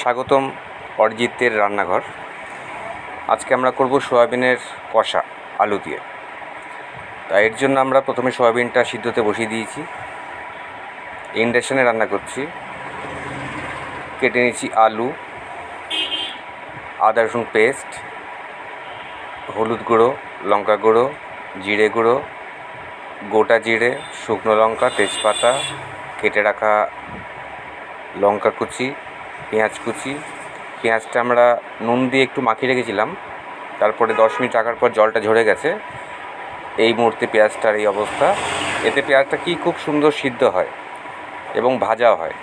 স্বাগতম অরিজিতের রান্নাঘর। আজকে আমরা করব সয়াবিনের কষা আলু দিয়ে। তাই এর জন্য আমরা প্রথমে সয়াবিনটা সিদ্ধতে বসিয়ে দিয়েছি। ইন্ডাকশানে রান্না করছি। কেটে নিয়েছি আলু, আদা রসুন পেস্ট, হলুদ গুঁড়ো, লঙ্কা গুঁড়ো, জিরে গুঁড়ো, গোটা জিরে, শুকনো লঙ্কা, তেজপাতা, কেটে রাখা লঙ্কা কুচি, পেঁয়াজ কুচি। পেঁয়াজটা আমরা নুন দিয়ে একটু মাখিয়ে রেখেছিলাম, তারপরে 10 মিনিট রাখার পর জলটা ঝরে গেছে। এই মুহূর্তে পেঁয়াজটার এই অবস্থা। এতে পেঁয়াজটা কি খুব সুন্দর সিদ্ধ হয় এবং ভাজাও হয়।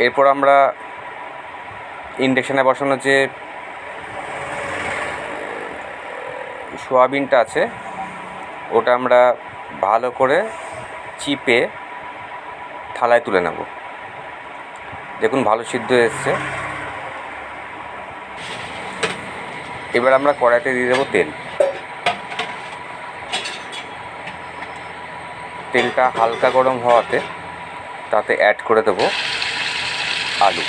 এরপর আমরা ইন্ডাকশানে বসানো যে সয়াবিনটা আছে ওটা আমরা ভালো করে চিপে থালায় তুলে নেব। দেখুন ভালো সিদ্ধ এসছে। এবার আমরা কড়াইতে দিয়ে দেবো তেল। তেলটা হালকা গরম হওয়াতে তাতে অ্যাড করে দেবো আলু।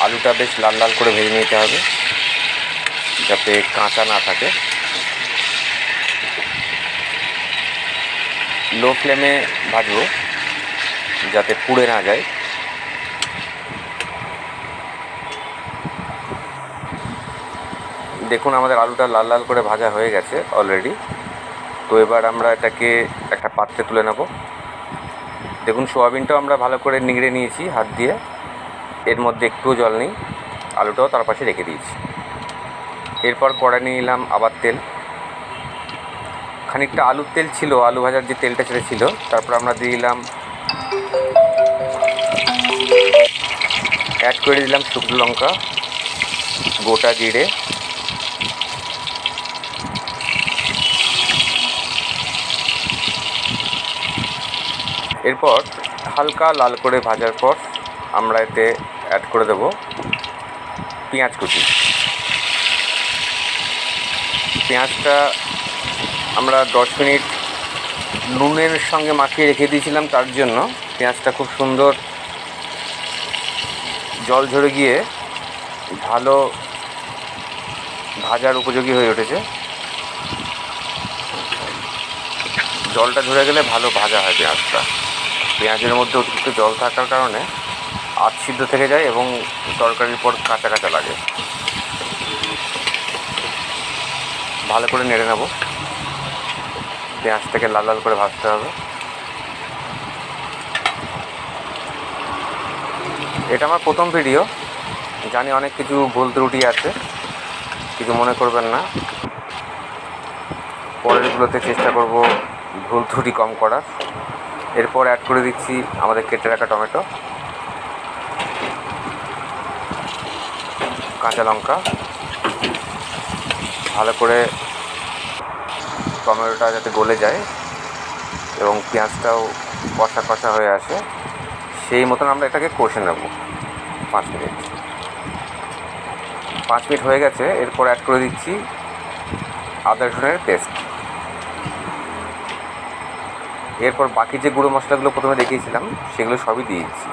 আলুটা বেশ লাল লাল করে ভেজে নিতে হবে যাতে কাঁচা না থাকে। লো ফ্লেমে ভাজবো যাতে পুড়ে না যায়। দেখুন আমাদের আলুটা লাল লাল করে ভাজা হয়ে গেছে অলরেডি। তো এবার আমরা এটাকে একটা পাত্রে তুলে নেব। দেখুন সোয়াবিনটাও আমরা ভালো করে নিংড়ে নিয়েছি হাত দিয়ে, এর মধ্যে একটুও জল নেই। আলুটাও তার পাশে রেখে দিয়েছি। এরপর কড়াই নিয়ে নিলাম আবার তেল। খানিকটা আলুর তেল ছিল, আলু ভাজার যে তেলটা সেটা ছিল। তারপর আমরা দিয়ে দিলাম, অ্যাড করে দিলাম শুকনো লঙ্কা, গোটা জিরে, এরপর হালকা লাল করে ভাজার পর আমরা এতে অ্যাড করে দেব পেঁয়াজ কুচি। পেঁয়াজটা আমরা 10 মিনিট নুনের সঙ্গে মাখিয়ে রেখে দিয়েছিলাম, তার জন্য পেঁয়াজটা খুব সুন্দর জল ঝরে গিয়ে ভালো ভাজার উপযোগী হয়ে উঠেছে। জলটা ঝরে গেলে ভালো ভাজা হয় পেঁয়াজটা। পেঁয়াজের মধ্যে অতিরিক্ত জল থাকার কারণে আধ সিদ্ধ থেকে যায় এবং তরকারির পর কাঁচা কাঁচা লাগে। ভালো করে নেড়ে নেব। পেঁয়াজটাকে লাল লাল করে ভাজতে হবে। এটা আমার প্রথম ভিডিও, জানি অনেক কিছু ভুল ত্রুটি আছে, কিছু মনে করবেন না। পরেরগুলোতে চেষ্টা করব ভুল ত্রুটি কম করার। এরপর অ্যাড করে দিচ্ছি আমাদের কেটে রাখা টমেটো, কাঁচা লঙ্কা। ভালো করে টমেটোটা যাতে গলে যায় এবং পেঁয়াজটাও কষা কষা হয়ে আসে, সেই মতন আমরা এটাকে কষে নেব 5 মিনিট। 5 মিনিট হয়ে গেছে। এরপর অ্যাড করে দিচ্ছি আদা রসুনের পেস্ট। এরপর বাকি যে গুঁড়ো মশলাগুলো প্রথমে দেখিয়েছিলাম সেগুলো সবই দিয়ে দিচ্ছি।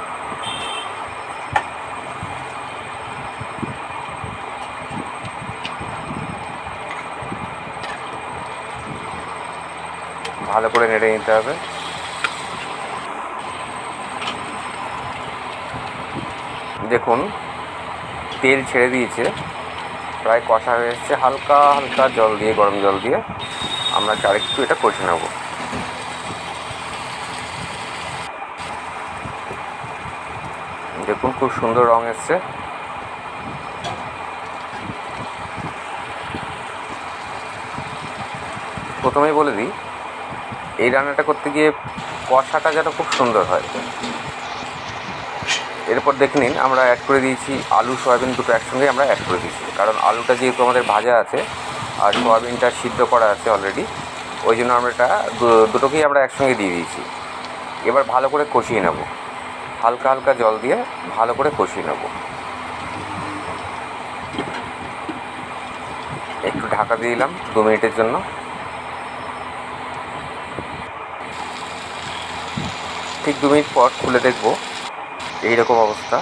ভালো করে নেড়ে নিতে হবে। দেখুন তেল ছেড়ে দিয়েছে, প্রায় কষা হয়ে এসছে। হালকা হালকা জল দিয়ে, গরম জল দিয়ে আমরা আরেকটু এটা কষে নেব। দেখুন খুব সুন্দর রং এসছে। প্রথমেই বলে দিই, এই রান্নাটা করতে গিয়ে কষাটা যেন খুব সুন্দর হয়। এরপর দেখে নিন আমরা অ্যাড করে দিয়েছি আলু সয়াবিন দুটো একসঙ্গে আমরা অ্যাড করে দিয়েছি, কারণ আলুটা যেহেতু আমাদের ভাজা আছে আর সয়াবিনটা সিদ্ধ করা আছে অলরেডি, ওই জন্য আমরা এটা দুটোকেই আমরা একসঙ্গে দিয়ে দিয়েছি। এবার ভালো করে কষিয়ে নেব, হালকা হালকা জল দিয়ে ভালো করে কষিয়ে নেব। একটু ঢাকা দিয়ে দিলাম 2 মিনিটের জন্য। ঠিক 2 মিনিট পর খুলে দেখব এইরকম অবস্থা।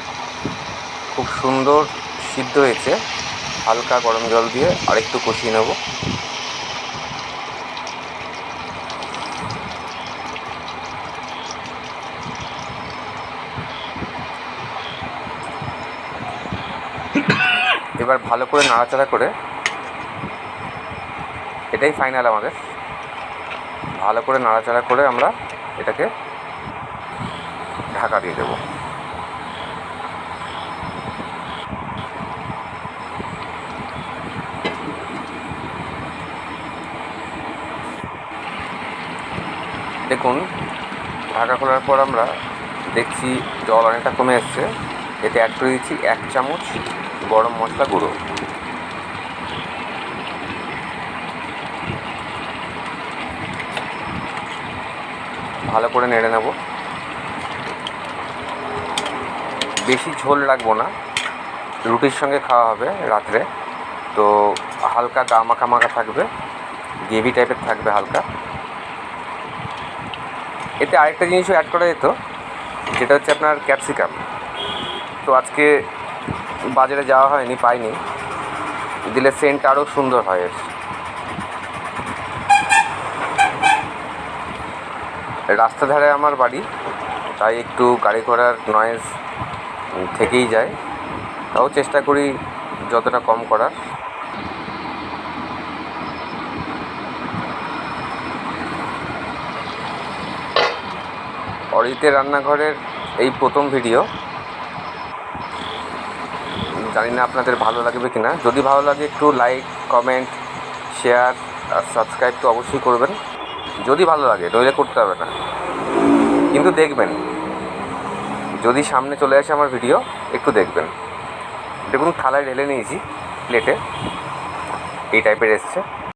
খুব সুন্দর সিদ্ধ হয়েছে। হালকা গরম জল দিয়ে আরেকটু কষিয়ে নেব। এবার ভালো করে নাড়াচাড়া করে, এটাই ফাইনাল আমাদের, ভালো করে নাড়াচাড়া করে আমরা এটাকে ঢাকা দিয়ে দেব। দেখুন, ঢাকা খোলার পর আমরা দেখছি জল অনেকটা কমে এসছে। এতে অ্যাড করে দিচ্ছি 1 চামচ গরম মশলা গুঁড়ো। ভালো করে নেড়ে নেব। বেশি ঝোল রাখবো না, রুটির সঙ্গে খাওয়া হবে রাত্রে, তো হালকা গা মাখা মাখা থাকবে, গ্রেভি টাইপের থাকবে হালকা। এতে আরেকটা জিনিসও অ্যাড করা যেত, যেটা হচ্ছে আপনার ক্যাপসিকাম। তো আজকে বাজারে যাওয়া হয়নি, পাইনি, দিলে সেন্ট আরও সুন্দর হয় এর। রাস্তা ধারে আমার বাড়ি, তাই একটু গাড়ি ঘোড়ার নয়েজ থেকেই যায়, তাও চেষ্টা করি যতটা কম করার। অরিতের রান্নাঘরের এই প্রথম ভিডিও, জানি না আপনাদের ভালো লাগবে কি না। যদি ভালো লাগে একটু লাইক, কমেন্ট, শেয়ার আর সাবস্ক্রাইব তো অবশ্যই করবেন, যদি ভালো লাগে, নইলে করতে হবে না, কিন্তু দেখবেন। যদি সামনে চলে আসে আমার ভিডিও, একটু দেখবেন। দেখুন, থালায় ঢেলে নিয়েছি প্লেটে, এই টাইপের এসছে।